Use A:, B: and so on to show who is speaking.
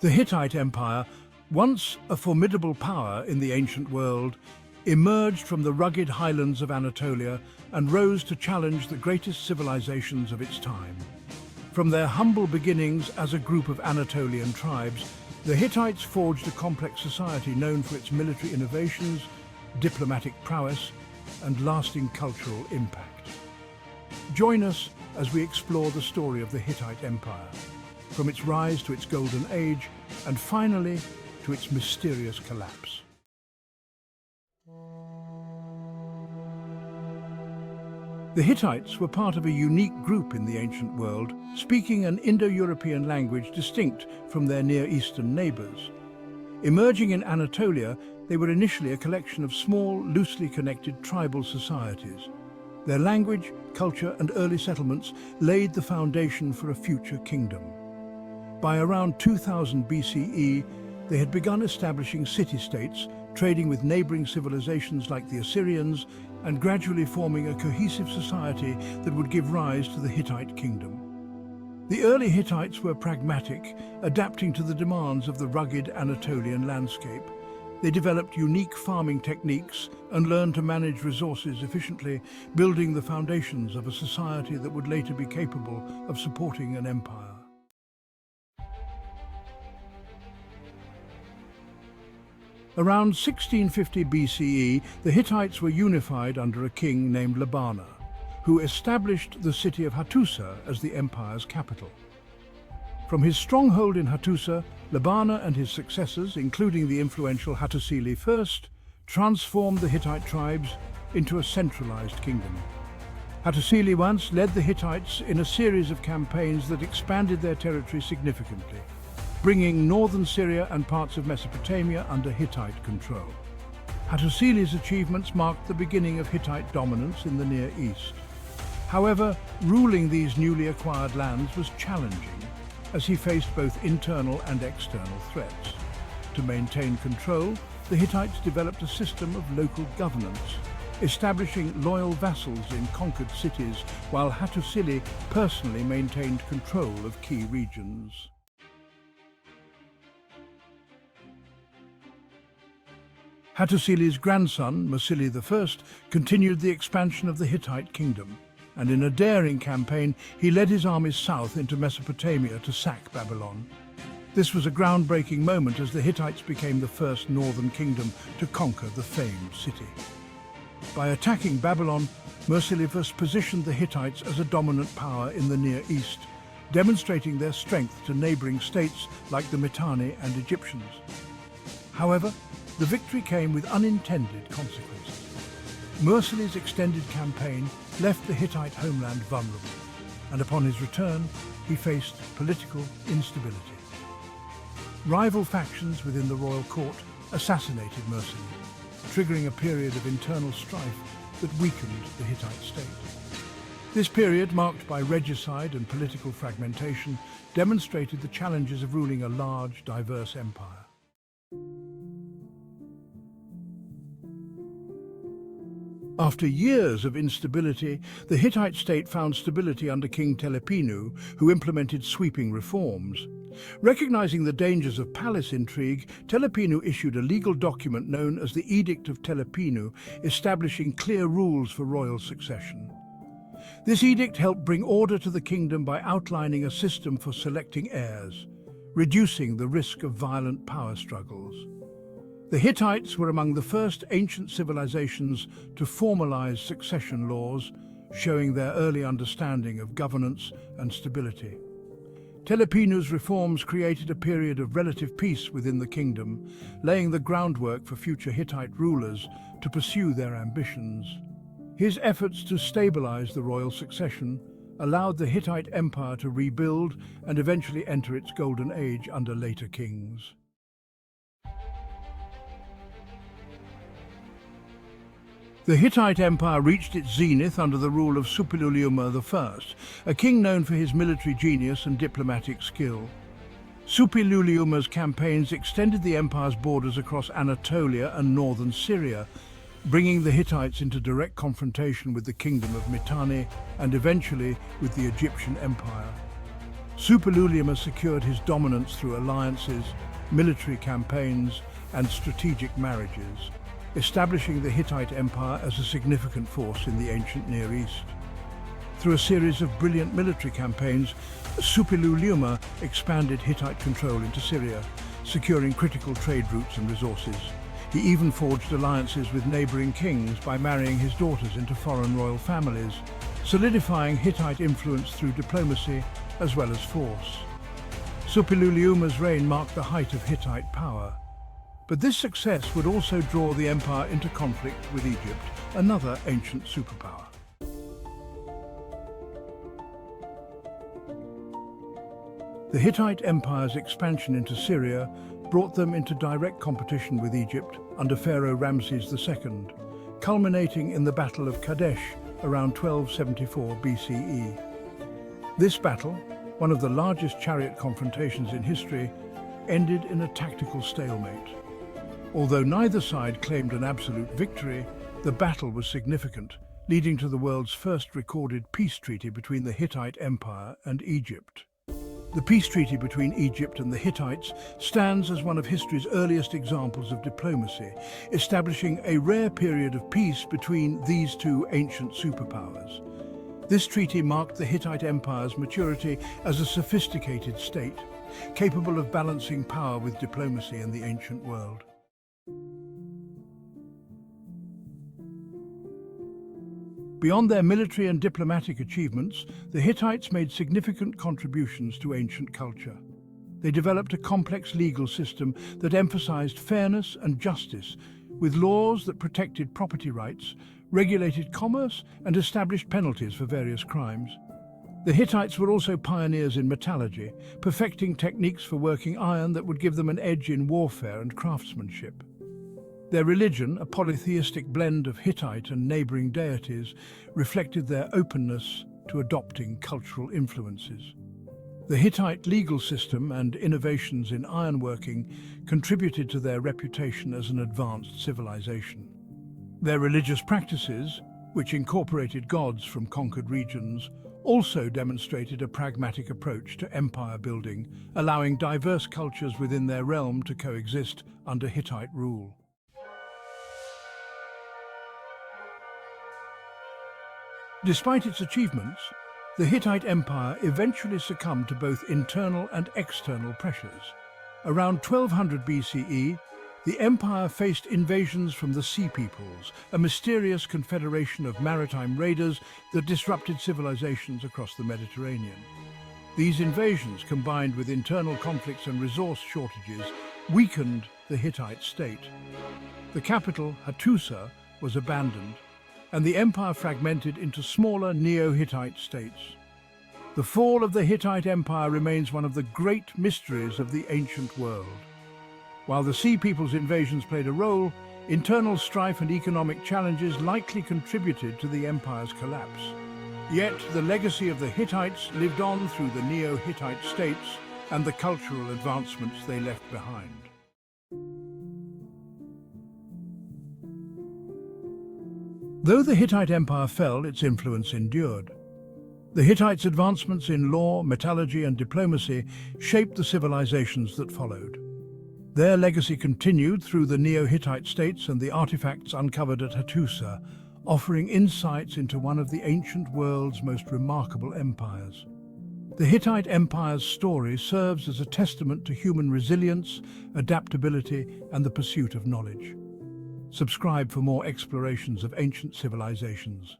A: The Hittite Empire, once a formidable power in the ancient world, emerged from the rugged highlands of Anatolia and rose to challenge the greatest civilizations of its time. From their humble beginnings as a group of Anatolian tribes, the Hittites forged a complex society known for its military innovations, diplomatic prowess, and lasting cultural impact. Join us as we explore the story of the Hittite Empire, from its rise to its golden age, and finally to its mysterious collapse. The Hittites were part of a unique group in the ancient world, speaking an Indo-European language distinct from their Near Eastern neighbours. Emerging in Anatolia, they were initially a collection of small, loosely connected tribal societies. Their language, culture and early settlements laid the foundation for a future kingdom. By around 2000 BCE, they had begun establishing city-states, trading with neighbouring civilizations like the Assyrians, and gradually forming a cohesive society that would give rise to the Hittite kingdom. The early Hittites were pragmatic, adapting to the demands of the rugged Anatolian landscape. They developed unique farming techniques and learned to manage resources efficiently, building the foundations of a society that would later be capable of supporting an empire. Around 1650 BCE, the Hittites were unified under a king named Labarna, who established the city of Hattusa as the empire's capital. From his stronghold in Hattusa, Labarna and his successors, including the influential Hattusili I, transformed the Hittite tribes into a centralized kingdom. Hattusili I led the Hittites in a series of campaigns that expanded their territory significantly, bringing northern Syria and parts of Mesopotamia under Hittite control. Hattusili's achievements marked the beginning of Hittite dominance in the Near East. However, ruling these newly acquired lands was challenging, as he faced both internal and external threats. To maintain control, the Hittites developed a system of local governance, establishing loyal vassals in conquered cities, while Hattusili personally maintained control of key regions. Hattusili's grandson, Mursili I, continued the expansion of the Hittite kingdom, and in a daring campaign, he led his armies south into Mesopotamia to sack Babylon. This was a groundbreaking moment as the Hittites became the first northern kingdom to conquer the famed city. By attacking Babylon, Mursili I positioned the Hittites as a dominant power in the Near East, demonstrating their strength to neighboring states like the Mitanni and Egyptians. However, the victory came with unintended consequences. Mursili's extended campaign left the Hittite homeland vulnerable, and upon his return, he faced political instability. Rival factions within the royal court assassinated Mursili, triggering a period of internal strife that weakened the Hittite state. This period, marked by regicide and political fragmentation, demonstrated the challenges of ruling a large, diverse empire. After years of instability, the Hittite state found stability under King Telepinu, who implemented sweeping reforms. Recognizing the dangers of palace intrigue, Telepinu issued a legal document known as the Edict of Telepinu, establishing clear rules for royal succession. This edict helped bring order to the kingdom by outlining a system for selecting heirs, reducing the risk of violent power struggles. The Hittites were among the first ancient civilizations to formalize succession laws, showing their early understanding of governance and stability. Telepinu's reforms created a period of relative peace within the kingdom, laying the groundwork for future Hittite rulers to pursue their ambitions. His efforts to stabilize the royal succession allowed the Hittite Empire to rebuild and eventually enter its golden age under later kings. The Hittite Empire reached its zenith under the rule of Suppiluliuma I, a king known for his military genius and diplomatic skill. Suppiluliuma's campaigns extended the empire's borders across Anatolia and northern Syria, bringing the Hittites into direct confrontation with the kingdom of Mitanni and eventually with the Egyptian Empire. Suppiluliuma secured his dominance through alliances, military campaigns, and strategic marriages, establishing the Hittite Empire as a significant force in the ancient Near East. Through a series of brilliant military campaigns, Suppiluliuma expanded Hittite control into Syria, securing critical trade routes and resources. He even forged alliances with neighboring kings by marrying his daughters into foreign royal families, solidifying Hittite influence through diplomacy as well as force. Suppiluliuma's reign marked the height of Hittite power. But this success would also draw the empire into conflict with Egypt, another ancient superpower. The Hittite Empire's expansion into Syria brought them into direct competition with Egypt under Pharaoh Ramses II, culminating in the Battle of Kadesh around 1274 BCE. This battle, one of the largest chariot confrontations in history, ended in a tactical stalemate. Although neither side claimed an absolute victory, the battle was significant, leading to the world's first recorded peace treaty between the Hittite Empire and Egypt. The peace treaty between Egypt and the Hittites stands as one of history's earliest examples of diplomacy, establishing a rare period of peace between these two ancient superpowers. This treaty marked the Hittite Empire's maturity as a sophisticated state, capable of balancing power with diplomacy in the ancient world. Beyond their military and diplomatic achievements, the Hittites made significant contributions to ancient culture. They developed a complex legal system that emphasized fairness and justice, with laws that protected property rights, regulated commerce, and established penalties for various crimes. The Hittites were also pioneers in metallurgy, perfecting techniques for working iron that would give them an edge in warfare and craftsmanship. Their religion, a polytheistic blend of Hittite and neighboring deities, reflected their openness to adopting cultural influences. The Hittite legal system and innovations in ironworking contributed to their reputation as an advanced civilization. Their religious practices, which incorporated gods from conquered regions, also demonstrated a pragmatic approach to empire building, allowing diverse cultures within their realm to coexist under Hittite rule. Despite its achievements, the Hittite Empire eventually succumbed to both internal and external pressures. Around 1200 BCE, the empire faced invasions from the Sea Peoples, a mysterious confederation of maritime raiders that disrupted civilizations across the Mediterranean. These invasions, combined with internal conflicts and resource shortages, weakened the Hittite state. The capital, Hattusa, was abandoned, and the empire fragmented into smaller Neo-Hittite states. The fall of the Hittite Empire remains one of the great mysteries of the ancient world. While the Sea Peoples' invasions played a role, internal strife and economic challenges likely contributed to the empire's collapse. Yet the legacy of the Hittites lived on through the Neo-Hittite states and the cultural advancements they left behind. Though the Hittite Empire fell, its influence endured. The Hittites' advancements in law, metallurgy, and diplomacy shaped the civilizations that followed. Their legacy continued through the Neo-Hittite states and the artifacts uncovered at Hattusa, offering insights into one of the ancient world's most remarkable empires. The Hittite Empire's story serves as a testament to human resilience, adaptability, and the pursuit of knowledge. Subscribe for more explorations of ancient civilizations.